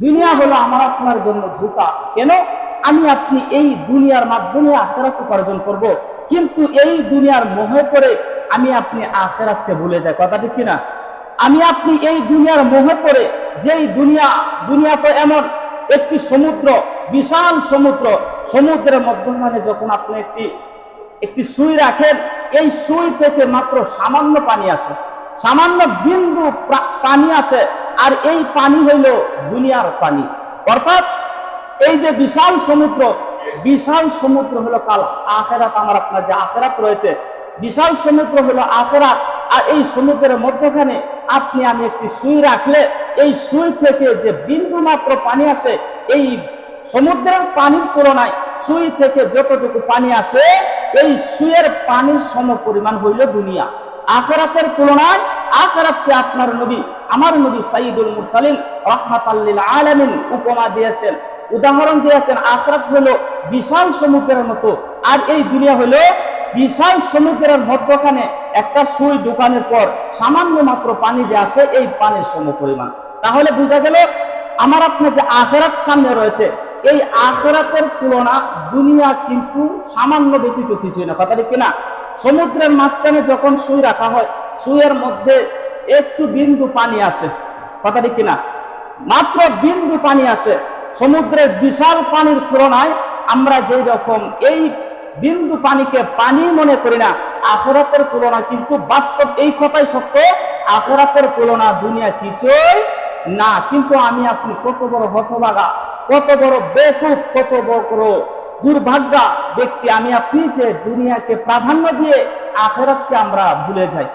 দুনিয়া হলো আমার আপনার জন্য ধোঁকা। কেন? আমি আপনি এই দুনিয়ার মাধ্যমে আখিরাত উপার্জন করব, কিন্তু এই দুনিয়ার মোহে পড়ে আমি আপনি আখিরাতকে ভুলে যাই। কথা ঠিক কিনা? আমি আপনি এই দুনিয়ার মোহে পড়ে, যেই দুনিয়া তো এমন একটি সমুদ্র, বিশাল সমুদ্র, সমুদ্রের মধ্যখানে যখন আপনি একটি সুই রাখেন, এই সুই থেকে মাত্র সামান্য পানি আসে, সামান্য বিন্দু পানি আসে, আর এই পানি হইল দুনিয়ার পানি। অর্থাৎ এই যে বিশাল সমুদ্র হলো কাল আখিরাত, আমার আপনার যে আখিরাত রয়েছে, বিশাল সমুদ্র হলো আখিরাত। আর এই সমুদ্রের মধ্যখানে আপনি আমি একটি সুই রাখলে, এই সুই থেকে যে বিন্দু মাত্র পানি আসে, এই সমুদ্রের পানির তুলনায় সুই থেকে যতটুকু পানি আসে, এই সুইয়ের পানির সম পরিমাণ হইল দুনিয়া। আখিরাতের তুলনায় আখিরাতকে আপনার নবী, আমার নবী সাইয়্যিদুল মুরসালিন রাহমাতাল লিল আলামিন উপমা দিয়েছেন, উদাহরণ দিয়েছেন। আখিরাত হলো বিশাল সমুদ্রের মতো, আর এই দুনিয়া হলো বিশাল সমুদ্রের মধ্যখানে একটা সুই ঢুকানোর পর সামান্য মাত্র পানি যে আসে, এই পানির সম পরিমাণ। তাহলে বোঝা গেল আমার আপনার যে আখিরাত সামনে রয়েছে, এই আখিরাতের তুলনা দুনিয়া কিন্তু সামান্য ব্যতীত কিছুই না। কথা ঠিক কিনা? সমুদ্রের মাঝখানে যখন সুই রাখা হয়, সুইয়ের মধ্যে একটু বিন্দু পানি আসে। কথা ঠিক কিনা? মাত্র বিন্দু পানি আসে। সমুদ্রের বিশাল পানির তুলনায় আমরা যেই রকম এই বিন্দু পানিকে পানি মনে করি না, আখিরাতের তুলনা কিন্তু বাস্তব এই কথাই সত্য, আখিরাতের তুলনা দুনিয়া কিছুই না। কিন্তু আমি আপনি কত বড় হতভাগা, কত বড় বেকুব, কত বড় দুর্ভাগ্যা ব্যক্তি আমি আপনি, যে দুনিয়াকে প্রাধান্য দিয়ে আখিরাতকে আমরা ভুলে যাই।